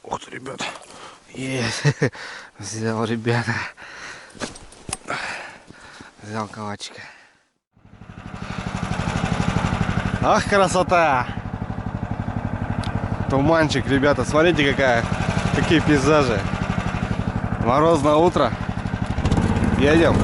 Ух ты, ребят. Есть. Взял, ребята. Взял калачика. Ах, красота! Туманчик, ребята. Смотрите, какие пейзажи. Морозное утро. Едем.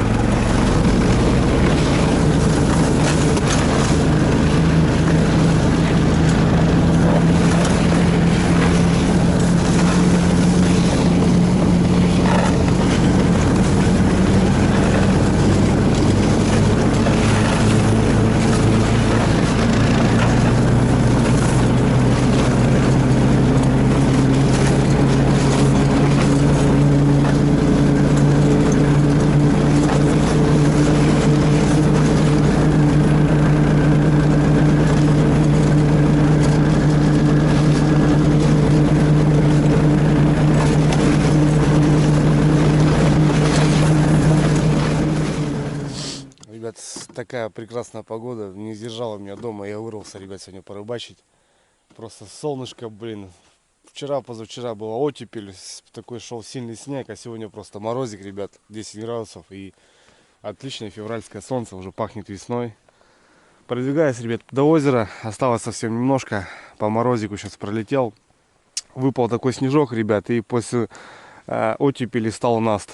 Ребят, такая прекрасная погода, не сдержала меня дома, я вырвался, ребят, сегодня порыбачить. Просто солнышко, блин. Вчера, позавчера была оттепель, такой шел сильный снег, а сегодня просто морозик, ребят, 10 градусов и отличное февральское солнце, уже пахнет весной. Продвигаюсь, ребят, до озера, осталось совсем немножко, по морозику сейчас пролетел. Выпал такой снежок, ребят, и после оттепели стал наст.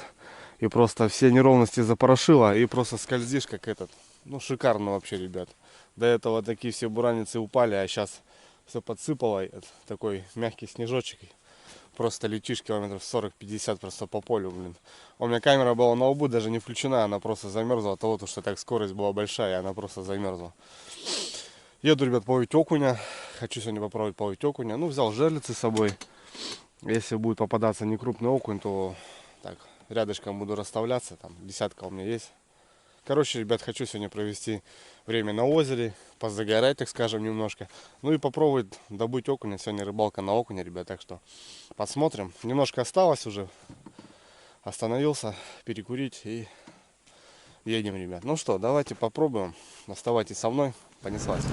И просто все неровности запорошило, и просто скользишь как этот. Ну, шикарно вообще, ребят. До этого такие все бураницы упали, а сейчас все подсыпало. Такой мягкий снежочек. Просто летишь километров 40-50 просто по полю, блин. У меня камера была на лбу, даже не включена, она просто замерзла от того, что так скорость была большая, и она просто замерзла. Еду, ребят, половить окуня. Хочу сегодня попробовать половить окуня. Ну, взял жерлицы с собой. Если будет попадаться не крупный окунь, то так, рядышком буду расставляться. Там десятка у меня есть. Короче, ребят, хочу сегодня провести время на озере, позагорать, так скажем, немножко. Ну и попробовать добыть окуня. Сегодня рыбалка на окуня, ребят, так что посмотрим. Немножко осталось уже. Остановился перекурить и едем, ребят. Ну что, давайте попробуем. Оставайтесь со мной. Понеслась.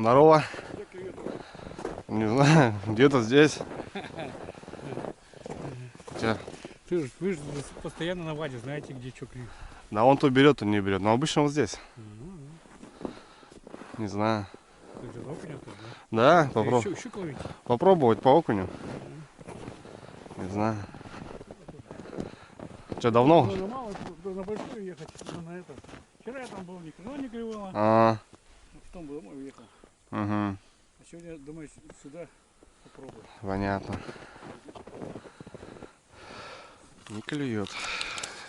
Здорово. Не знаю, где-то здесь. Вы же постоянно на воде, знаете, где что клюет. Да он то берет, то не берет. Но обычно вот здесь. Не знаю. Да, попробовать по окуню. Не знаю. Что, давно? На большую ехать, на это. Вчера я там был, никто не клевало. Потом домой уехал. Угу. А сегодня, думаю, сюда попробую. Понятно. Не клюет.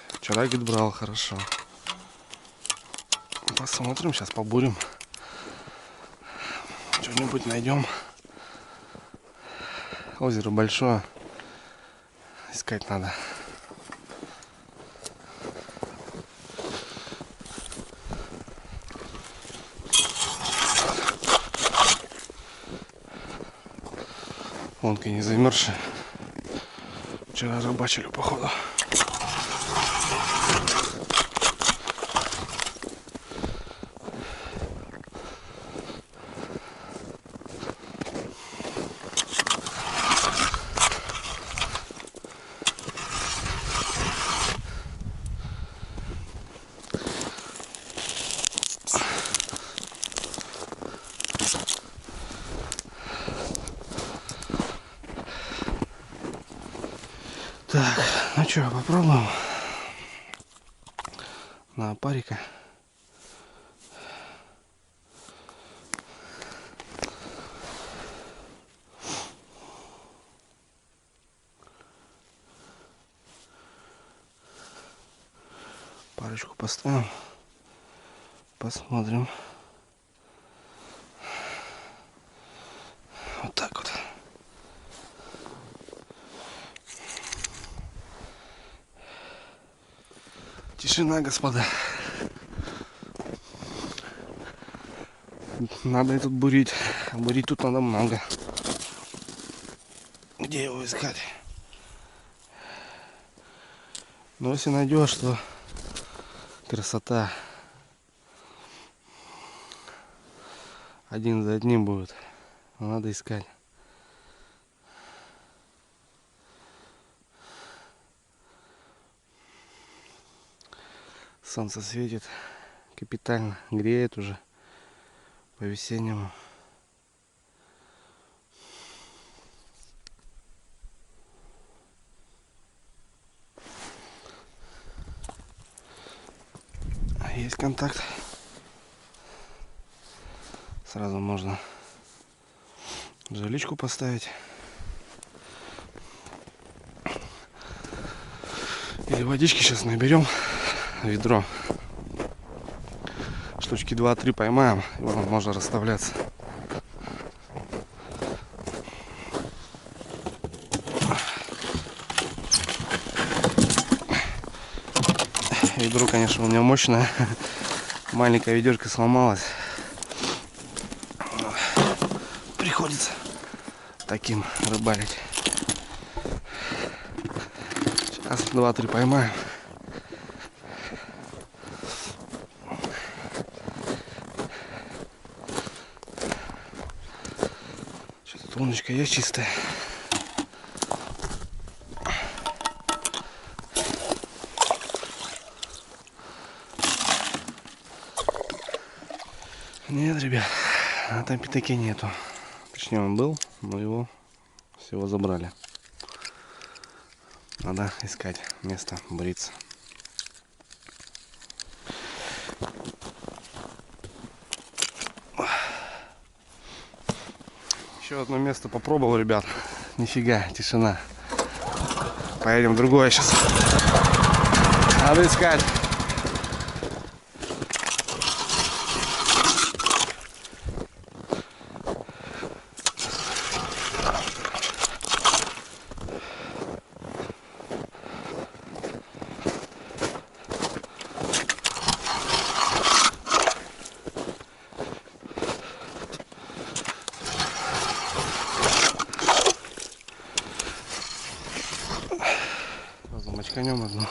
Вчера гид брал, хорошо. Посмотрим, сейчас побурим. Что-нибудь найдем. Озеро большое. Искать надо. Вонка не замерзшая. Вчера рыбачили, походу. Так, ну что, попробуем на парика. Парочку поставим. Посмотрим. Вот так вот. Тишина, господа. Надо этот бурить. Бурить тут надо много. Где его искать? Но если найдешь, то красота. Один за одним будет. Но надо искать. Солнце светит капитально, греет уже по-весеннему. Есть контакт. Сразу можно жиличку поставить. Или водички сейчас наберем ведро. Штучки 2-3 поймаем, и потом можно расставляться. Ведро, конечно, у меня мощное. Маленькая ведерко сломалась. Приходится таким рыбалить. Сейчас 2-3 поймаем. Что-то тоночка есть чистая. Нет, ребят, на этом пятаке нету. Точнее, он был, но его всего забрали. Надо искать место бриться. Еще одно место попробовал, ребят. Нифига, тишина. Поедем в другое сейчас. Надо искать. Замочканем одну.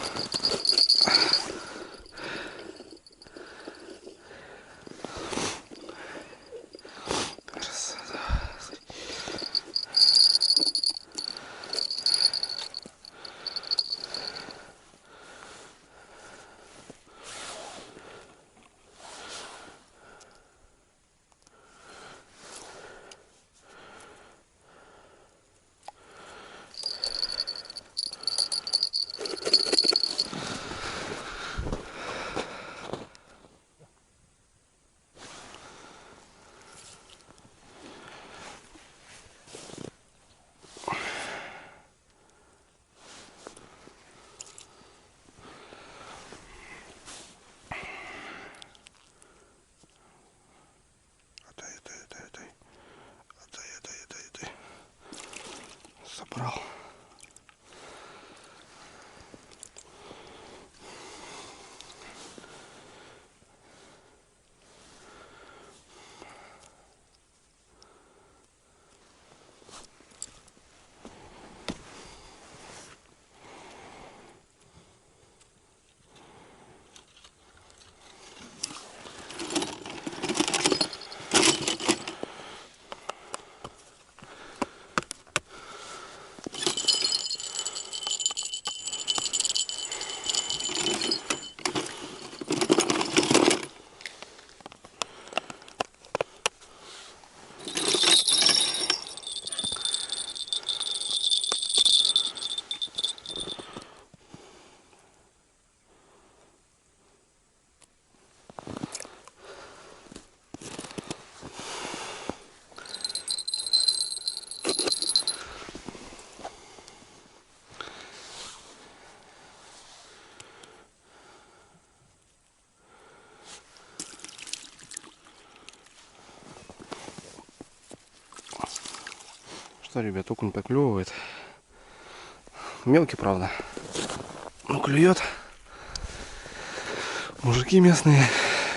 Что, ребят, окунь поклевывает. Мелкий, правда. Ну, клюет. Мужики местные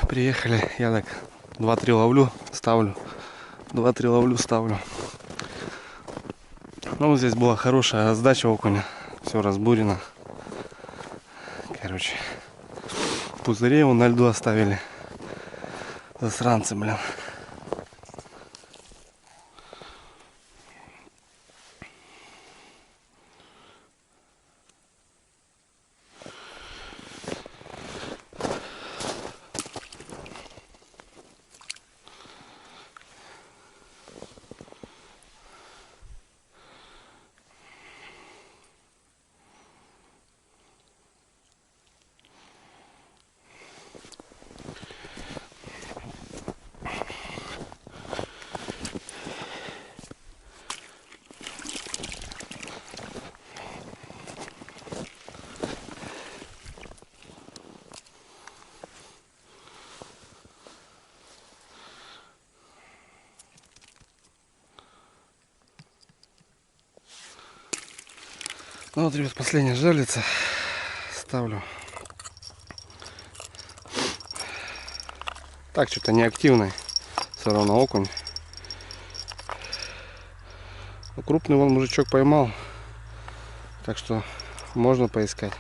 приехали. Я так 2-3 ловлю, ставлю. 2-3 ловлю, ставлю. Ну, здесь была хорошая сдача окуня. Все разбурено. Короче. Пузырей его на льду оставили. Засранцы, блин. Ну вот, ребят, последняя жерлица. Ставлю. Так, что-то неактивный. Все равно окунь. Ну, крупный вон мужичок поймал. Так что можно поискать.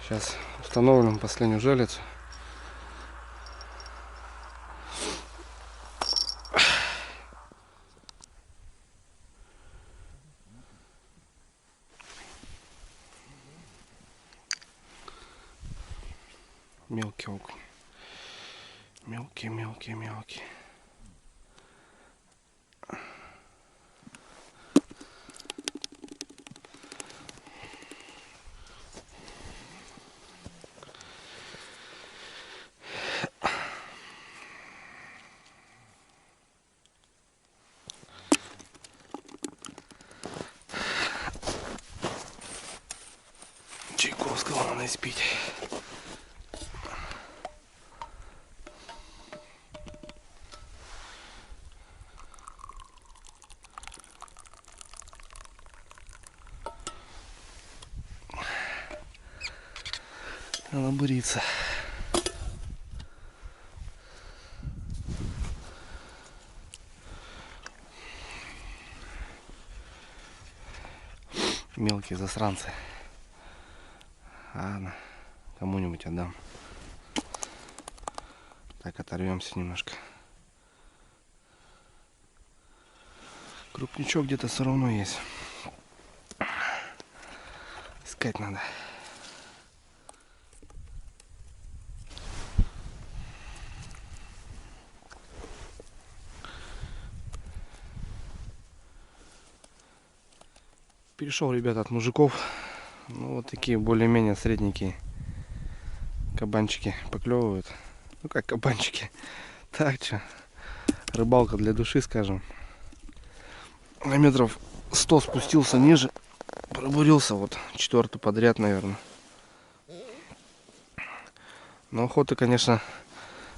Сейчас установим последнюю жерлицу. Мелкий окунь. Мелкий, мелкий, мелкий. Чайковского надо испить. Надо буриться. Мелкие засранцы. Ладно, кому-нибудь отдам. Так, оторвемся немножко. Крупничок где-то все равно есть. Искать надо. Перешел, ребята, от мужиков. Ну, вот такие более-менее средненькие кабанчики поклевывают. Ну как кабанчики. Так что, рыбалка для души, скажем. На метров 100 спустился ниже. Пробурился вот 4-й подряд, наверное. Но охота, конечно,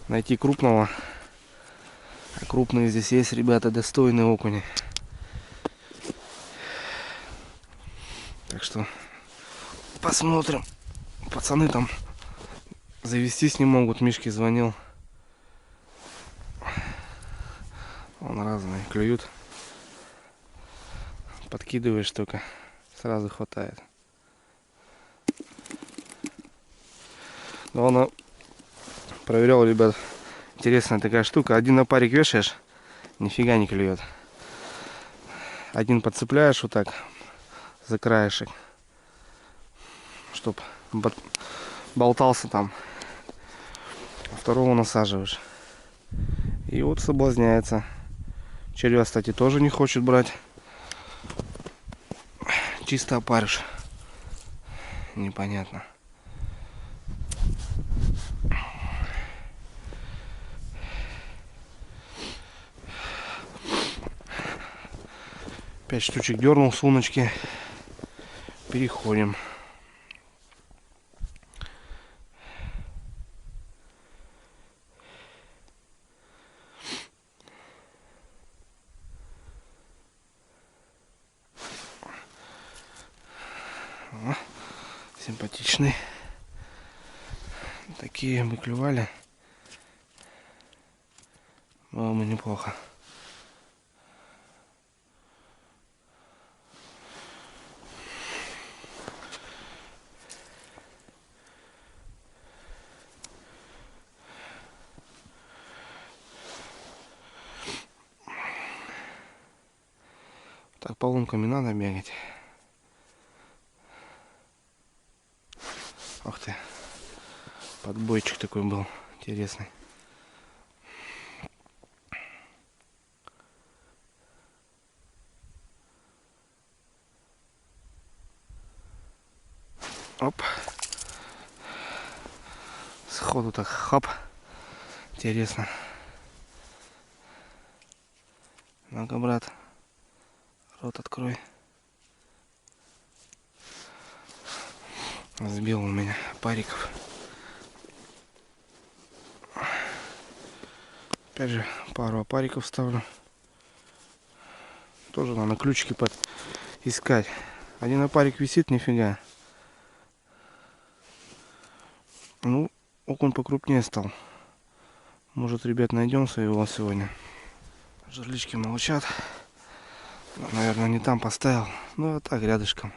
найти крупного. А крупные здесь есть, ребята, достойные окуни. Так что посмотрим. Пацаны там завестись не могут. Мишке звонил. Он разные клюют. Подкидываешь только, сразу хватает. Но он проверял, ребят. Интересная такая штука. Один на парик вешаешь, нифига не клюет. Один подцепляешь вот так за краешек, чтоб болтался там. А второго насаживаешь. И вот соблазняется. Червя, кстати, тоже не хочет брать. Чисто опарыш. Непонятно. Пять штучек дернул с удочки. Переходим. Симпатичный. Такие мы клювали. Было бы неплохо. Так по лункам и надо бегать. Ах ты. Подбойчик такой был. Интересный. Оп. Сходу так хоп. Интересно. Ну-ка, брат. Рот открой. Сбил у меня париков. Опять же, пару опариков ставлю. Тоже надо ключики искать. Один опарик висит, нифига. Ну, окунь покрупнее стал. Может, ребят, найдем своего сегодня. Жерлички молчат. Наверное, не там поставил. Ну, а так, рядышком.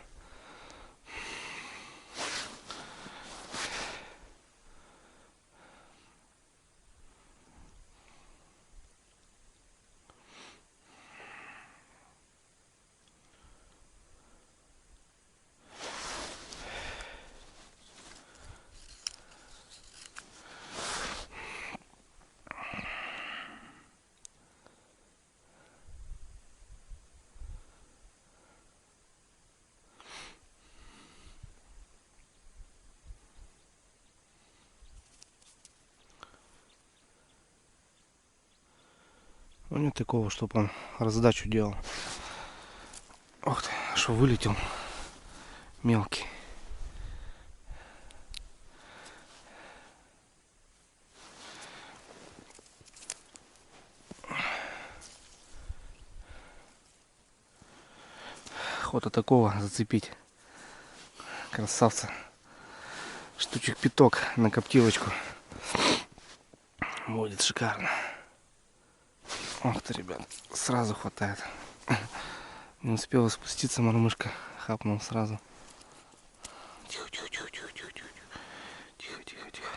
Ну, нет такого, чтобы он раздачу делал. Ох ты, что вылетел. Мелкий. Охота такого зацепить. Красавца. Штучек пяток на коптилочку. Будет шикарно. Ох ты, ребят, сразу хватает. Не успела спуститься мормышка. Хапнул сразу. Тихо, тихо, тихо, тихо, тихо, тихо. Тихо, тихо, тихо.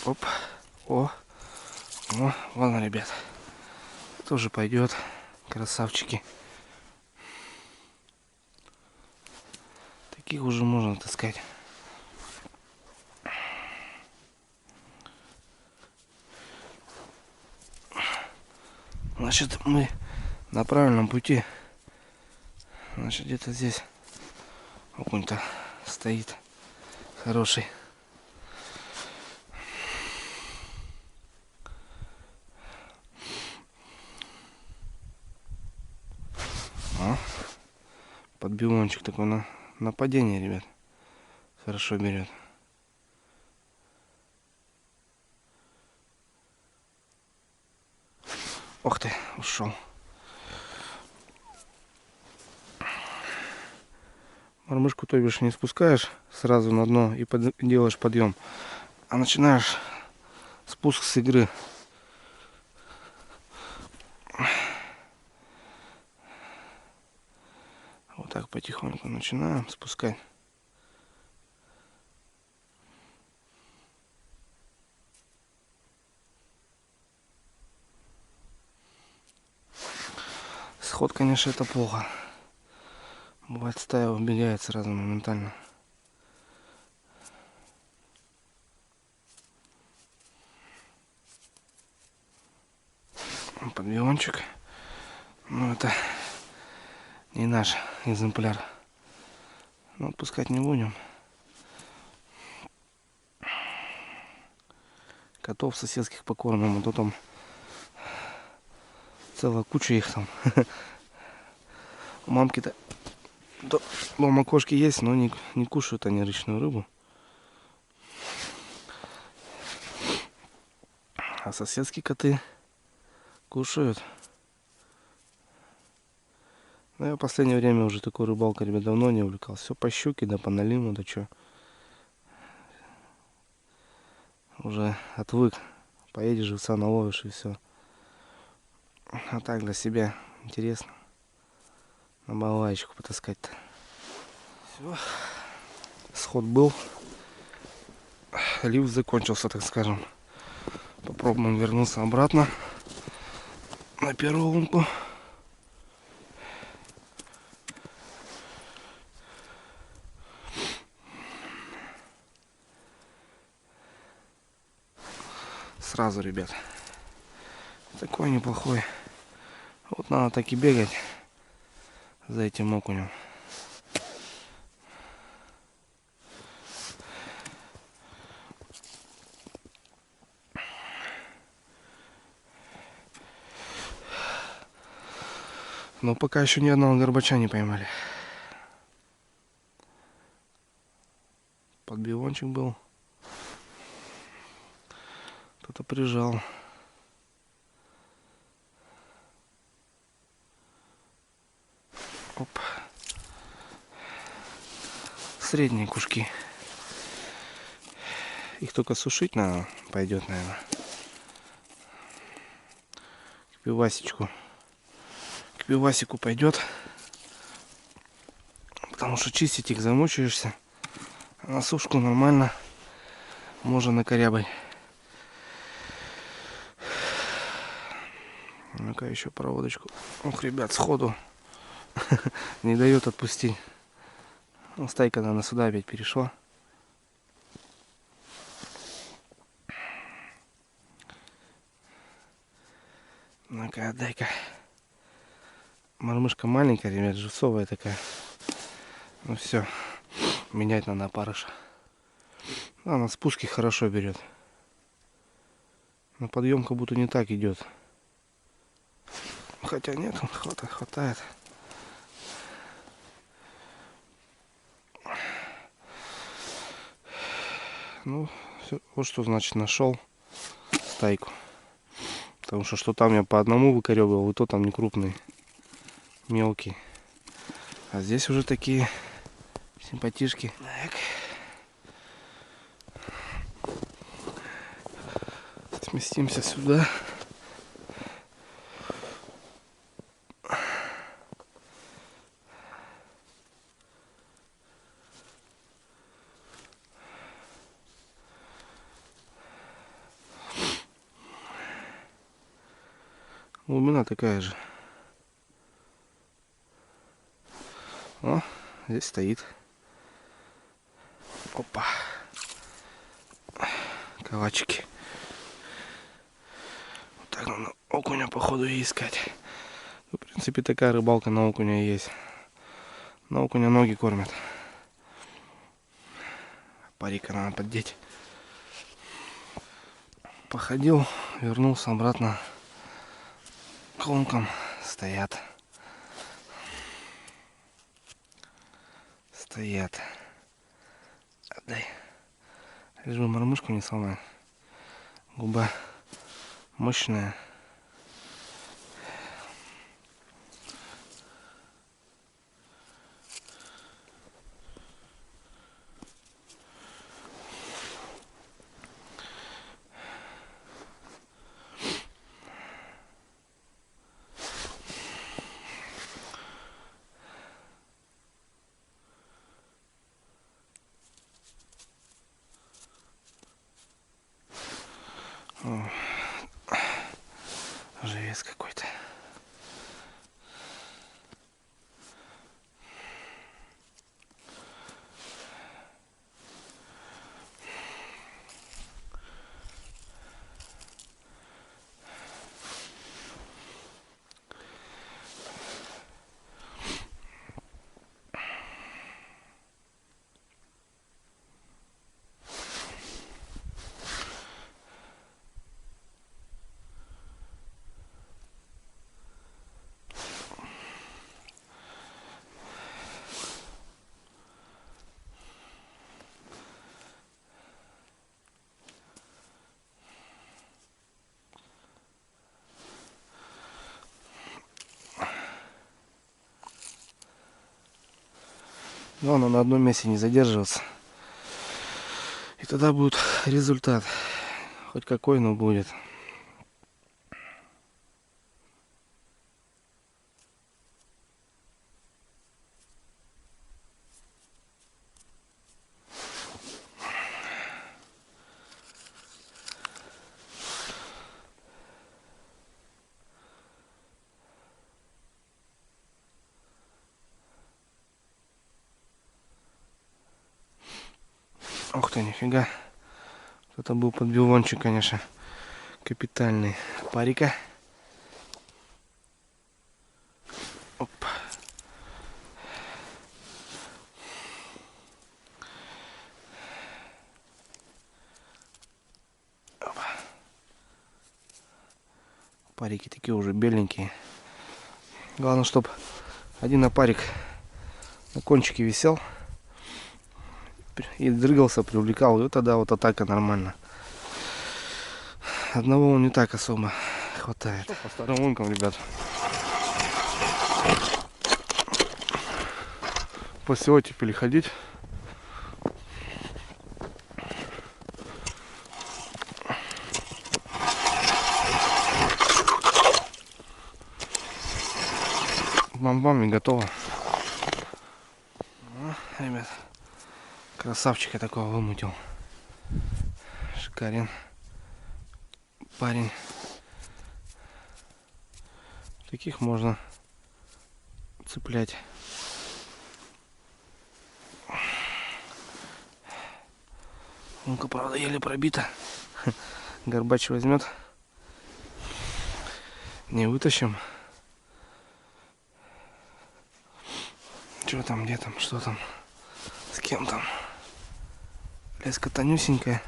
Оп. О. О, вон он, ребят. Тоже пойдет. Красавчики. Таких уже можно таскать. Значит, мы на правильном пути. Значит, где-то здесь окунь-то стоит хороший. О, подбивончик такой на падение, ребят. Хорошо берет. Ох ты, ушел. Мормышку, то бишь, не спускаешь сразу на дно и делаешь подъем, а начинаешь спуск с игры. Вот так потихоньку начинаем спускать. Сход, конечно, это плохо. Бывает, стая убегает сразу моментально. Подъемчик. Но это не наш экземпляр. Но отпускать не будем. Котов соседских покормим, а то там целая куча их там. У мамки-то дома кошки есть, но не кушают они речную рыбу. А соседские коты кушают. Но я в последнее время уже такой рыбалкой, ребят, давно не увлекался. Все по щуке, да по налиму, да чё. Уже отвык. Поедешь, живца наловишь и все. А так для себя интересно. На балалайчику потаскать-то. Все. Сход был. Лифт закончился, так скажем. Попробуем вернуться обратно на первую лунку. Сразу, ребят. Такой неплохой. Вот надо так и бегать за этим окунем. Но пока еще ни одного горбача не поймали. Подбивончик был. Кто-то прижал. Оп. Средние кушки. Их только сушить надо. Пойдет, наверное. К пивасичку. К пивасику пойдет. Потому что чистить их замучаешься. А на сушку нормально. Можно накорябать. Ну-ка еще проводочку. Ух, ребят, сходу не дает отпустить. Ну, стайка, наверное, сюда опять перешла. Ну-ка, отдай-ка. Мормышка маленькая, ребят, живцовая такая. Ну все, менять надо опарыша. А на спуске хорошо берет. На подъем как будто не так идет. Хотя нет, он хватает. Ну, вот что значит нашел стайку. Потому что там я по одному выкоребывал, и то там не крупный, мелкий. А здесь уже такие симпатишки. Так. Сместимся сюда. Глубина такая же. О, здесь стоит. Опа. Калачики. Вот так надо окуня походу и искать. В принципе, такая рыбалка на окуня есть. На окуня ноги кормят. Парика надо поддеть. Походил, вернулся обратно к лункам. Стоят. Стоят. Отдай. Лишь бы мормышку не сломать. Губа мощная. О, живец какой-то. Главное на одном месте не задерживаться. И тогда будет результат. Хоть какой, но будет. Ух ты, нифига. Это был подбивончик, конечно. Капитальный. Парика. Оп. Опа. Парики такие уже беленькие. Главное, чтобы один опарик на кончике висел и дрыгался, привлекал. И тогда вот атака нормально. Одного не так особо хватает. Что по старым лункам, ребят. После оттепели ходить. Бам-бам, и готово. Ну, ребят, красавчика такого вымутил. Шикарен. Парень. Таких можно цеплять. Ну-ка, правда, еле пробита. Горбач возьмет. Не вытащим. Что там, где там, что там, с кем там? Леска тонюсенькая.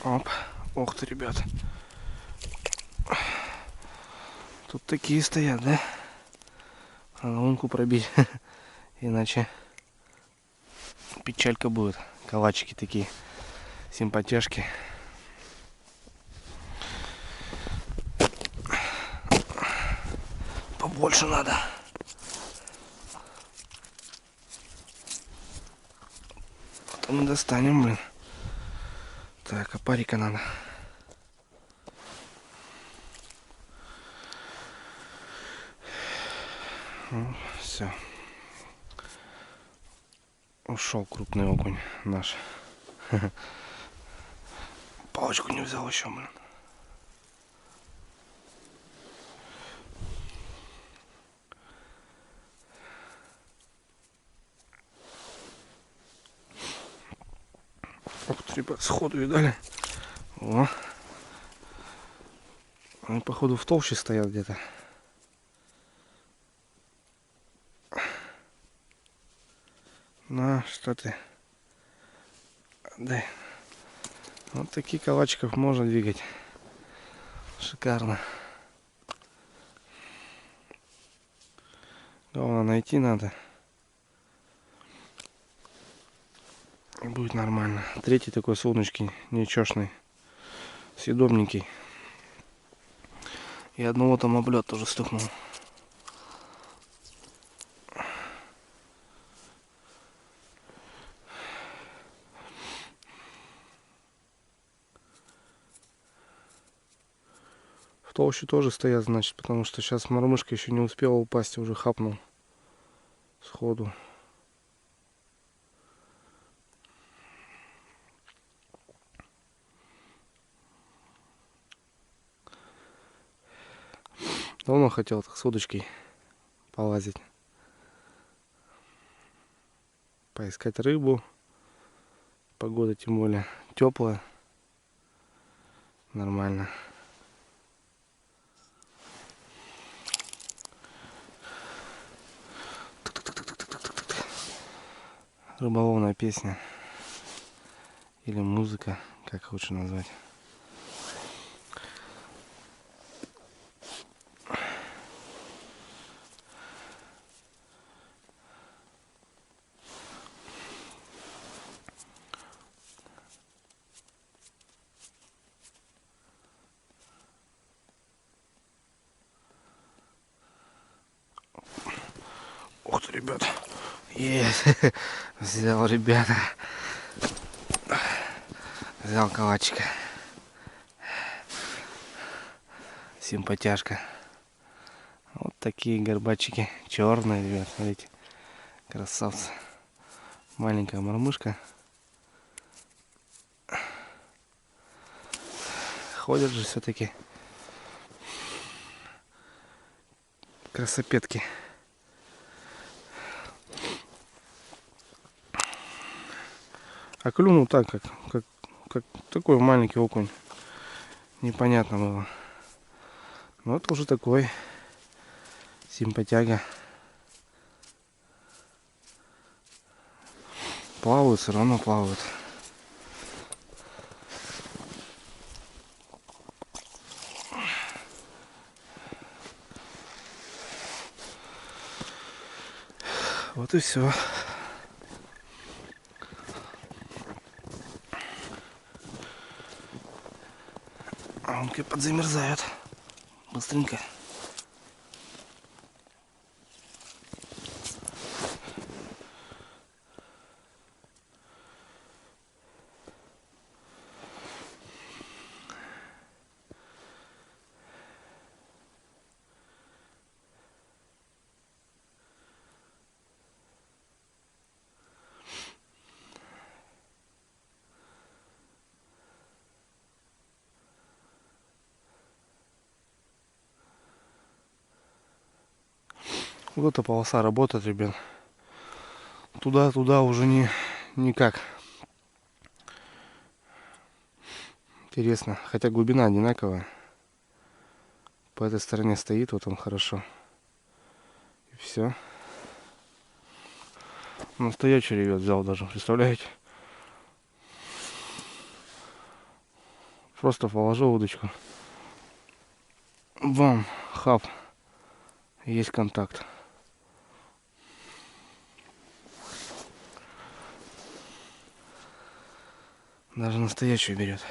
Оп. Ох ты, ребят. Тут такие стоят, да? Надо лунку пробить. Иначе печалька будет. Калачики такие. Симпатяшки. Побольше надо. Потом достанем, блин. Так, опарика надо. Ну, все. Ушел крупный окунь наш. Палочку не взял еще, блин. Ох ты, ребят, сходу видали? О. Они, походу, в толще стоят где-то. На, что ты? Дай. Вот таких калачиков можно двигать. Шикарно. Главное, найти надо. И будет нормально. Третий такой солнышки нечешный. Съедобненький. И одного там облет тоже стукнул. В толще тоже стоят, значит, потому что сейчас мормышка еще не успела упасть, уже хапнул сходу. Давно хотел так с удочкой полазить. поискать рыбу. Погода тем более теплая. Нормально. Рыболовная песня. Или музыка, как лучше назвать. Ух ты, ребята. Есть. Взял, ребята. Взял калачика. Симпатяшка. Вот такие горбачики. Черные, ребят, смотрите. Красавцы. Маленькая мормышка. Ходят же все-таки. Красопетки. А клюнул так, как такой маленький окунь. Непонятно было. Но это уже такой симпатяга. Плавают, все равно плавают. Вот и все. А он как подзамерзает. Быстренько. Вот эта полоса работает, ребят. Туда уже никак. Интересно. Хотя глубина одинаковая. По этой стороне стоит, вот он хорошо. И все. Настоящий, ребят, взял даже, представляете? Просто положил удочку. Бам, хап. Есть контакт. Даже настоящую берет.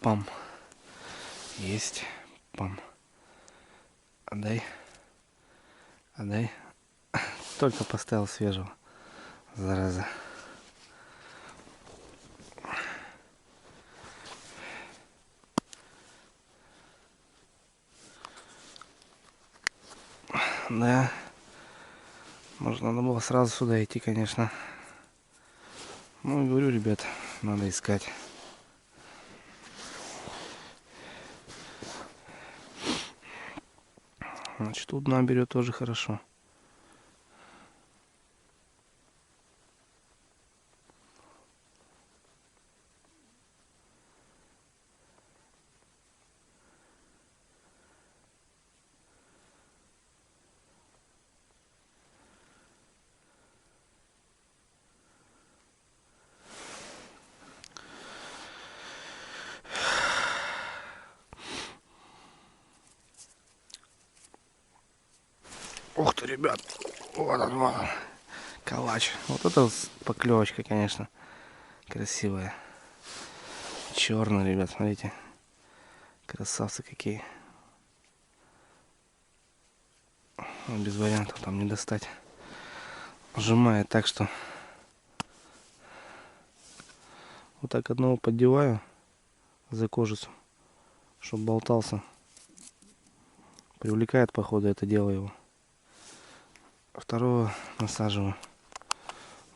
Пам. Есть. Пам. Отдай. Отдай. Только поставил свежего. Зараза. Да. Может, надо было сразу сюда идти, конечно. Ну, говорю, ребят, надо искать. Значит, тут дна берет тоже хорошо. что, ребят. Вот он, вот он. Калач. Вот это поклевочка, конечно. Красивая. Черный, ребят, смотрите. Красавцы какие. Без вариантов там не достать. Сжимает так, что вот так одного поддеваю за кожицу, чтобы болтался. Привлекает, походу, это дело его. Второго насаживаю.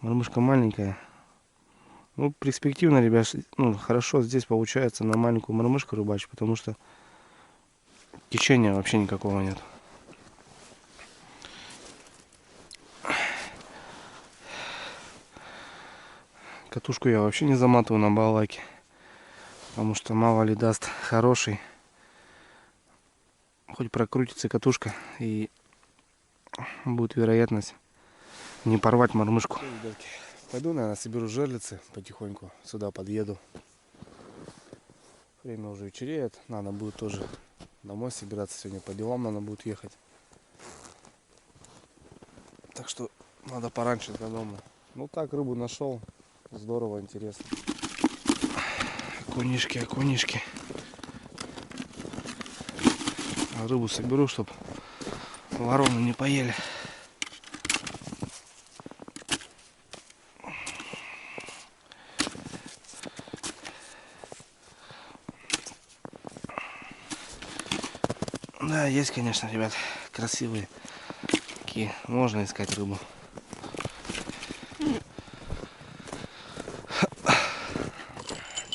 Мормышка маленькая. Ну, перспективно, ребят, ну, хорошо здесь получается на маленькую мормышку рыбачить, потому что течения вообще никакого нет. Катушку я вообще не заматываю на балалайке, потому что мало ли даст хороший. Хоть прокрутится катушка и будет вероятность не порвать мормышку. Ребятки, пойду, наверное, соберу жерлицы потихоньку. Сюда подъеду. Время уже вечереет. Надо будет тоже домой собираться. Сегодня по делам надо будет ехать. Так что надо пораньше до дома. Ну так, рыбу нашел. Здорово, интересно. Окунишки, окунишки. А рыбу соберу, чтобы вороны не поели. Да, есть, конечно, ребят, красивые. Такие, можно искать рыбу.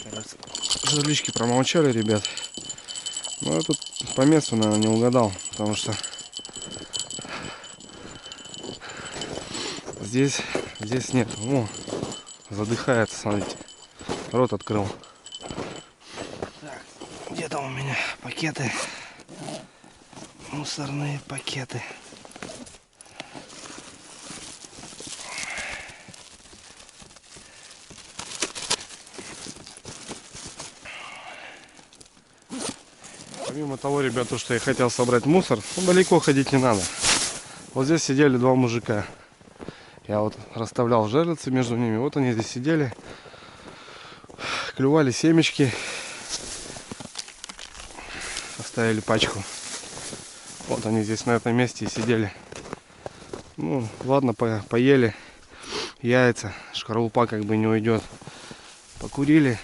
Кажется, жерлички промолчали, ребят. Но я тут по месту, наверное, не угадал, потому что здесь нет. О, задыхается, смотрите. Рот открыл. Так, где там у меня пакеты? Мусорные пакеты. Помимо того, ребят, то, что я хотел собрать мусор, ну, далеко ходить не надо. Вот здесь сидели два мужика. Я вот расставлял жерлицы между ними. Вот они здесь сидели. Клювали семечки. Оставили пачку. Вот они здесь на этом месте и сидели. Ну, ладно, поели. Яйца. Шкарлупа как бы не уйдет. Покурили.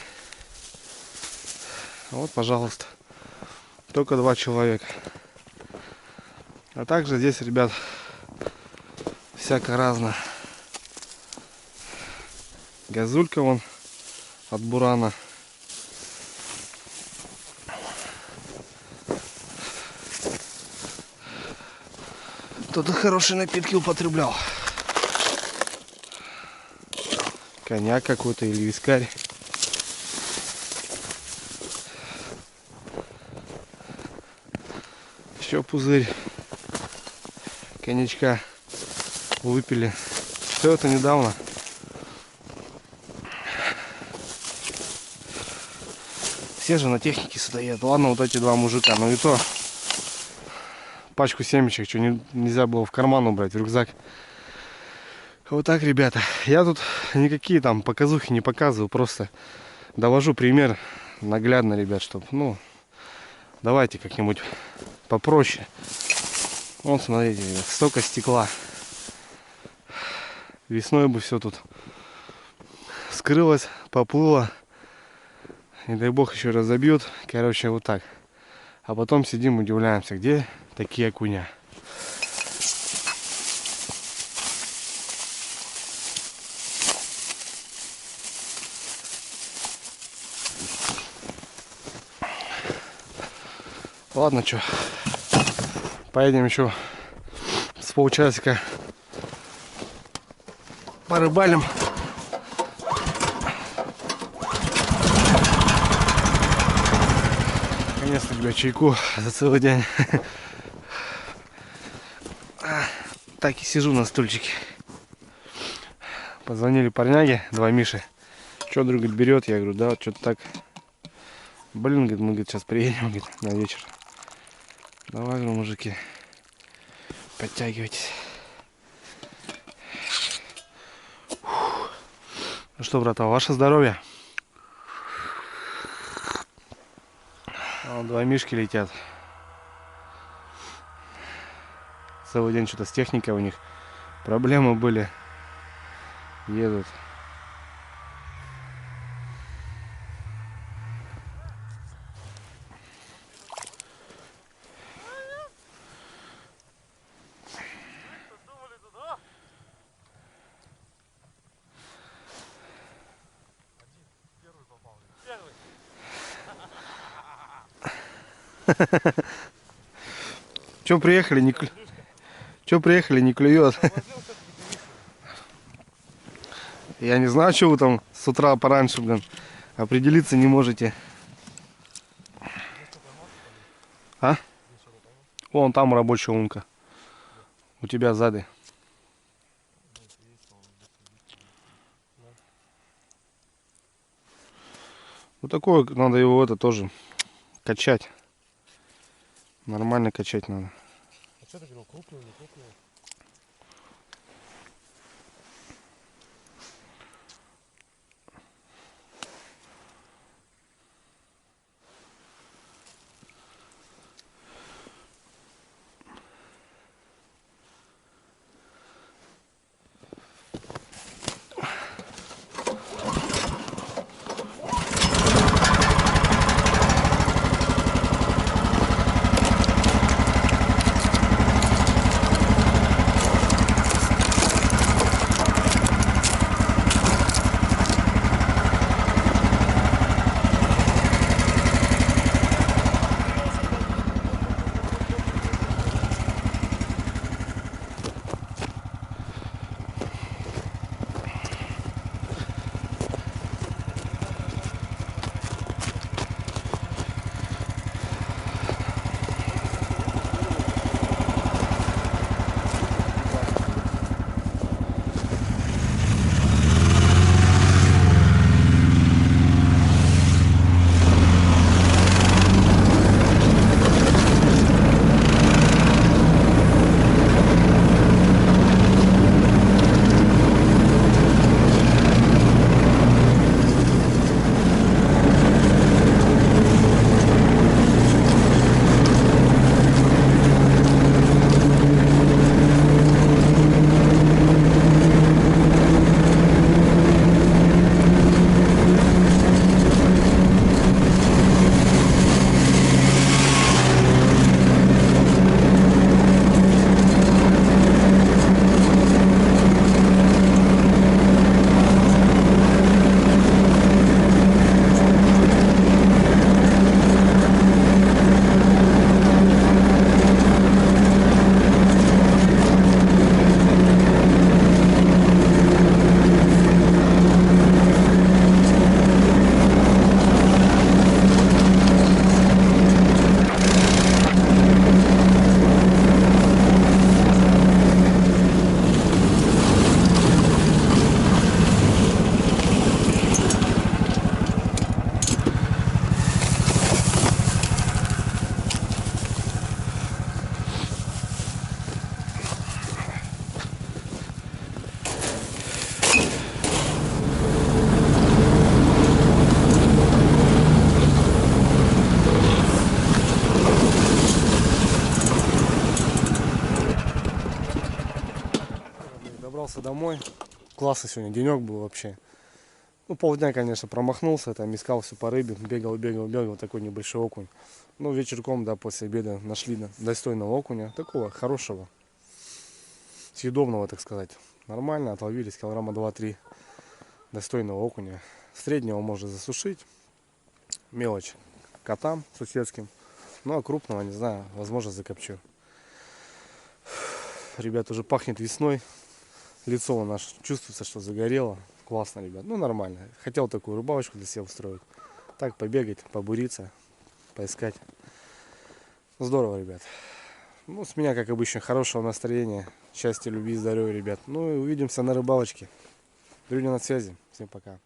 Вот, пожалуйста. Только два человека. А также здесь, ребят, всяко разно. Газулька вон от бурана. Кто-то хорошие напитки употреблял. Коньяк какой-то или вискарь. Еще пузырь коньячка выпили. Все это недавно. Все же на технике стоят. Ладно, вот эти два мужика, но и то Пачку семечек, что нельзя было в карман убрать, в рюкзак. Вот так, ребята. Я тут никакие там показухи не показываю, просто довожу пример наглядно, ребят, чтобы, ну, давайте как-нибудь попроще. Вон, смотрите, ребят, столько стекла. Весной бы все тут скрылось, поплыло. Не дай бог еще разобьют. Короче, вот так. А потом сидим, удивляемся, где такие окуня. Ладно, что, поедем еще с полчасика порыбалим. Наконец-то, ребят, чайку за целый день. так и сижу на стульчике. Позвонили парняги, два Миши. Что, друг, говорит, берет? Я говорю, да, вот что-то так. Блин, говорит, мы, говорит, сейчас приедем, говорит, на вечер. Давай, говорю, мужики, подтягивайтесь. Ну что, брата, ваше здоровье. Вон, два мишки летят. Целый день что-то с техникой у них проблемы были. Едут. Че приехали, Че приехали, не клюет. Я не знаю, что вы там с утра пораньше, блин, определиться не можете. А? Вон там рабочая лунка. У тебя сзади. Вот такое, надо его это тоже качать. Нормально качать надо. А что ты говорил, крупную, не крупную? Добрался домой. Классный сегодня денек был вообще. Ну, полдня, конечно, промахнулся, там искал все по рыбе, бегал, такой небольшой окунь. Ну, вечерком, да, после обеда нашли достойного окуня, такого хорошего, съедобного, так сказать. Нормально, отловились килограмма 2-3 достойного окуня. Среднего можно засушить, мелочь котам соседским. Ну, а крупного, не знаю, возможно, закопчу. Ребят, уже пахнет весной. Лицо у нас чувствуется, что загорело. Классно, ребят. Ну, нормально. Хотел такую рыбалочку для себя устроить. Так, побегать, побуриться, поискать. Здорово, ребят. Ну, с меня, как обычно, хорошего настроения. Счастья, любви, здоровья, ребят. Ну, и увидимся на рыбалочке. Дрюня на связи. Всем пока.